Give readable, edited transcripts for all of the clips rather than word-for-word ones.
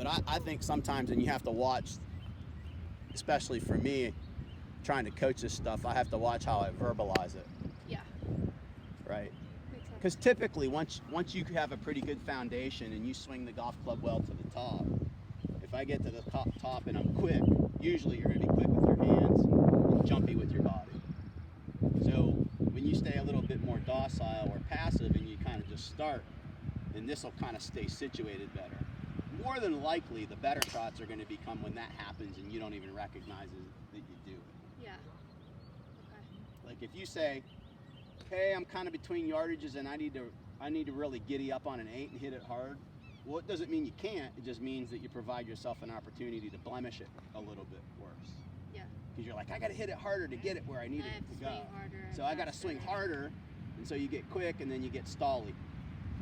But I think sometimes, and you have to watch, especially for me, trying to coach this stuff, I have to watch how I verbalize it. Yeah. Right? Makes sense. Because typically, once you have a pretty good foundation and you swing the golf club well to the top, if I get to the top and I'm quick, usually you're going to be quick with your hands and jumpy with your body. So when you stay a little bit more docile or passive and you kind of just start, then this will kind of stay situated better. More than likely, the better shots are going to become when that happens and you don't even recognize that you do it. Yeah. Okay. Like if you say, hey, I'm kind of between yardages and I need to really giddy up on an 8 and hit it hard. Well, it doesn't mean you can't. It just means that you provide yourself an opportunity to blemish it a little bit worse. Yeah. Because you're like, I got to hit it harder to get it where I need I have it to to go. swing harder and So I got to faster. swing harder, and so you get quick, and then you get stally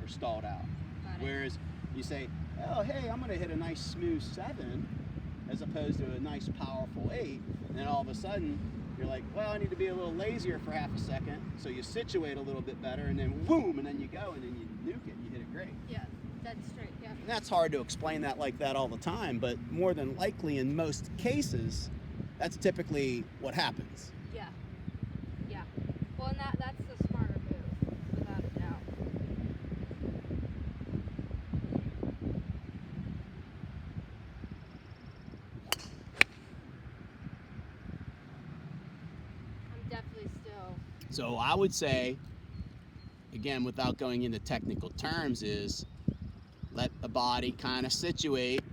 or stalled out. Got it. Whereas you say, oh, hey, I'm going to hit a nice smooth 7 as opposed to a nice powerful 8, and then all of a sudden you're like, well, I need to be a little lazier for half a second, so you situate a little bit better, and then boom, and then you go, and then you nuke it, and you hit it great. Yeah. That's straight. Yeah. And that's hard to explain that like that all the time, but more than likely in most cases, that's typically what happens. Yeah. Yeah. Well, and that's the smarter move, without a doubt. I'm definitely still. So I would say, again, without going into technical terms, is let the body kind of situate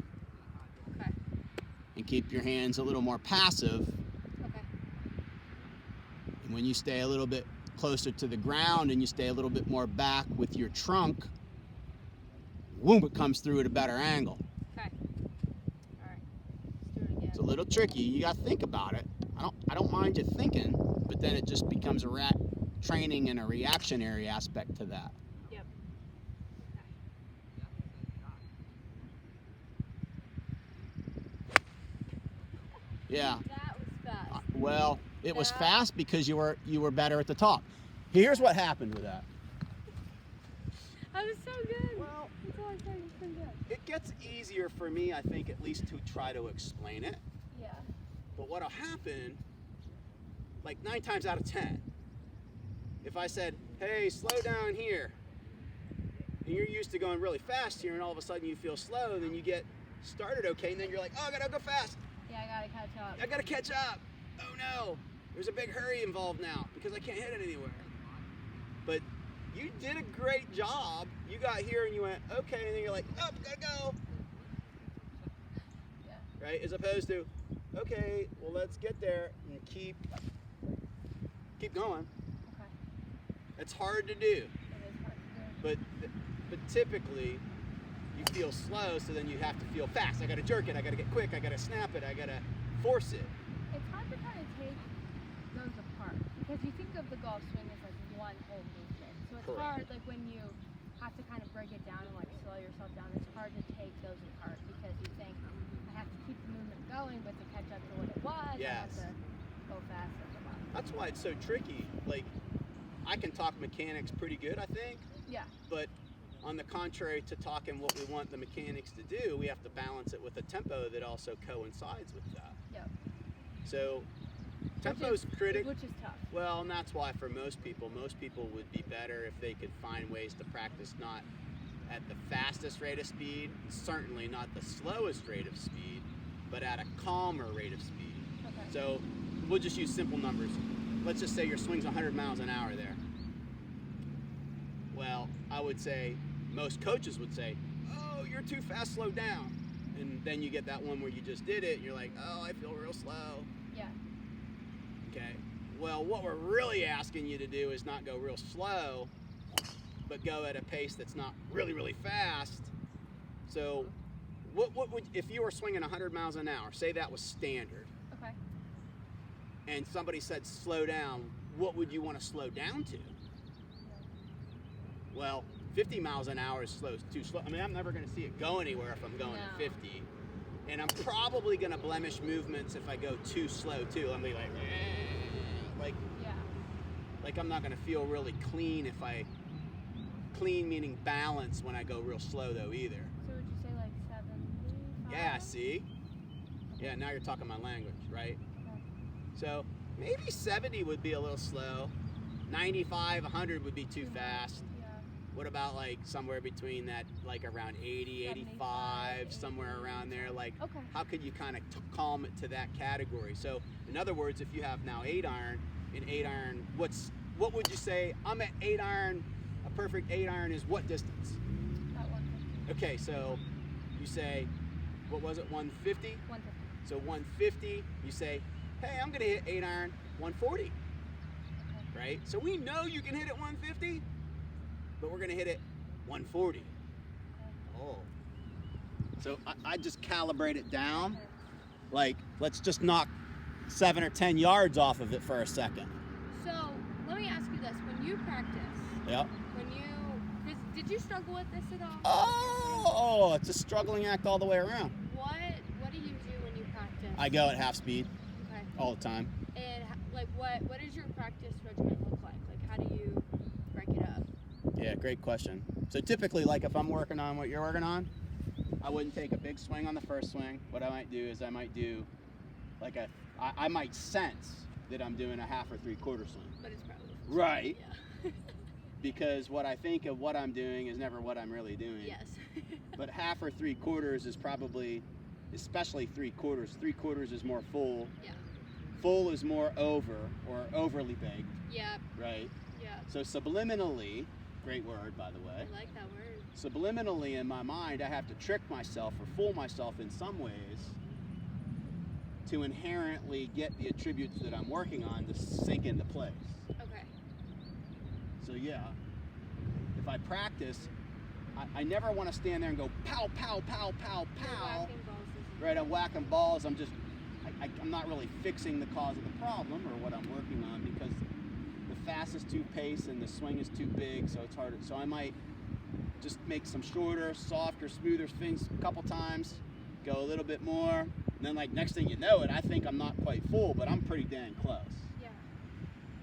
Okay. and keep your hands a little more passive. Okay. And when you stay a little bit closer to the ground and you stay a little bit more back with your trunk, boom, it comes through at a better angle. Okay. All right. Let's do it again. It's a little tricky. You got to think about it. I don't mind you thinking, but then it just becomes a training and a reactionary aspect to that. Yep. Yeah. That was fast. Well, it was That- fast because you were better at the top. Here's what happened with that. I was so good. Well, That's all I said. It's pretty good. it gets easier for me, I think, at least to try to explain it. Yeah. But what'll happen, like 9 times out of 10, if I said, hey, slow down here, and you're used to going really fast here, and all of a sudden you feel slow, then you get started okay, and then you're like, oh, I gotta go fast. Yeah, I gotta catch up. I gotta catch up. Oh no, there's a big hurry involved now because I can't hit it anywhere. But you did a great job. You got here and you went, okay, and then you're like, oh, gotta go. Yeah. Right? As opposed to, okay, well, let's get there and keep going. Okay. It's hard to do, It is hard to do. but typically you feel slow, so then you have to feel fast. I gotta jerk it, I gotta get quick, I gotta snap it, I gotta force it. It's hard to kind of take those apart because you think of the golf swing as like one whole movement. So it's Correct. hard, like when you have to kind of break it down and like slow yourself down, it's hard to take those apart because you think I have to keep the movement going, but to catch up to what it was, I have Yes. to go fast at the bottom. That's why it's so tricky. Like, I can talk mechanics pretty good, I think, Yeah. but on the contrary to talking what we want the mechanics to do, we have to balance it with a tempo that also coincides with that. Yep. So, tempo's critical. Which is tough. Well, and that's why for most people would be better if they could find ways to practice not at the fastest rate of speed, certainly not the slowest rate of speed, but at a calmer rate of speed. Okay. So we'll just use simple numbers. Let's just say your swing's 100 miles an hour there. Well, I would say, most coaches would say, oh, you're too fast, slow down. And then you get that one where you just did it, and you're like, oh, I feel real slow. Yeah. Okay. Well, what we're really asking you to do is not go real slow, but go at a pace that's not really, really fast. So, what would, if you were swinging 100 miles an hour, say that was standard, Okay. and somebody said slow down, what would you want to slow down to? Well, 50 miles an hour is too slow. I mean, I'm never going to see it go anywhere if I'm going at 50. And I'm probably going to blemish movements if I go too slow, too. I'm going to be like, Yeah. like I'm not going to feel really clean if I, clean meaning balance when I go real slow, though, either. So would you say like 75? Yeah, see? Yeah, now you're talking my language, right? So maybe 70 would be a little slow. 95, 100 would be too fast. Yeah. What about like somewhere between that, like around 80, 85, somewhere around there? Like, Okay. how could you kind of calm it to that category? So, in other words, if you have now 8 iron, an 8 iron, what would you say? I'm at 8 iron. A perfect 8 iron is what distance? About 150. Okay, so you say, what was it, 150? 150. So 150, you say, hey, I'm gonna hit 8 iron 140, Okay. right? So we know you can hit it 150, but we're gonna hit it 140. Oh. So I just calibrate it down. Like, let's just knock 7 or 10 yards off of it for a second. So let me ask you this: when you practice, Yep. did you struggle with this at all? Oh, it's a struggling act all the way around. What do you do when you practice? I go at half speed Okay. all the time. And like, what does your practice regimen look like? Like, how do you break it up? Yeah, great question. So typically, like if I'm working on what you're working on, I wouldn't take a big swing on the first swing. What I might do is I might do like I might sense that I'm doing a half or 3/4 swing. But it's probably Right. Yeah. Because what I think of what I'm doing is never what I'm really doing. Yes. But half or 3/4 is probably, especially 3/4. 3/4 is more full. Yeah. Full is more over or overly baked, Yeah. right? Yeah. So subliminally, great word by the way. I like that word. Subliminally in my mind, I have to trick myself or fool myself in some ways to inherently get the attributes that I'm working on to sink into place. Okay. So yeah, if I practice, I never want to stand there and go pow, pow, pow, pow, You're pow. whacking balls isn't Right, I'm whacking balls. I'm just, I'm not really fixing the cause of the problem or what I'm working on because the fastest too pace and the swing is too big, so it's harder. So I might just make some shorter, softer, smoother swings a couple times, go a little bit more, and then like next thing you know it, I think I'm not quite full, but I'm pretty dang close. Yeah.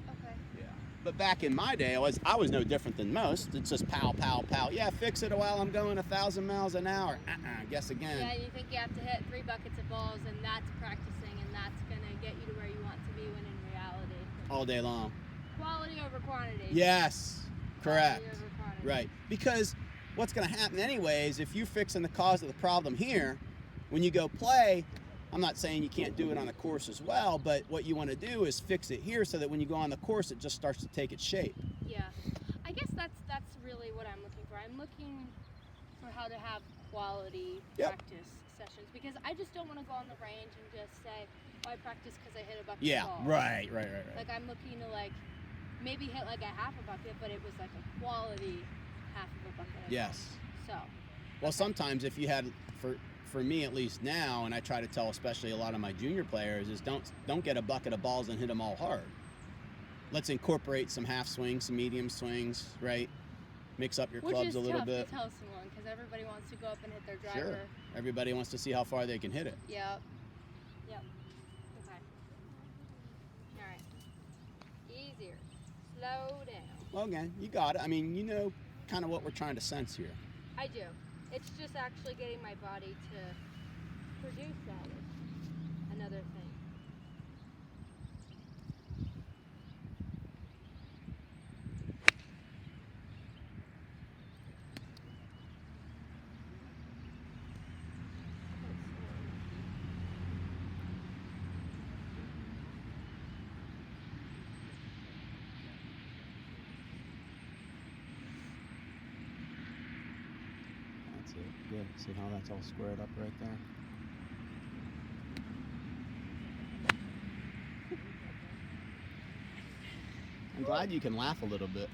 Okay. Yeah. But back in my day, I was no different than most. It's just pow, pow, pow. Yeah, fix it while I'm going 1,000 miles an hour. Guess again. Yeah, you think you have to hit 3 buckets of balls, and that's practicing, and that's gonna get you to where you want to be. When in reality, All day long. quality over quantity. Yes, correct. Quality over quantity. Right. Because what's going to happen anyways, if you're fixing the cause of the problem here, when you go play, I'm not saying you can't do it on the course as well, but what you want to do is fix it here so that when you go on the course, it just starts to take its shape. Yeah. I guess that's really what I'm looking for. I'm looking for how to have quality Yep. practice sessions because I just don't want to go on the range and just say, "Oh, I practice because I hit a bucket Yeah, of balls." right. Like I'm looking to like maybe hit like a half a bucket, but it was like a quality half of a bucket. of Yes. balls. So. Well, sometimes if you had, for me at least now, and I try to tell especially a lot of my junior players, is don't get a bucket of balls and hit them all hard. Let's incorporate some half swings, some medium swings, right? Mix up your clubs a little Which is bit. tough to tell someone because everybody wants to go up and hit their Sure. driver. Everybody wants to see how far they can hit it. Yep. Yep. Okay. All right. Easier. Slow down. Okay, you got it. I mean, you know kind of what we're trying to sense here. I do. It's just actually getting my body to produce that is another thing. That's it. Good. See how that's all squared up right there? I'm glad you can laugh a little bit.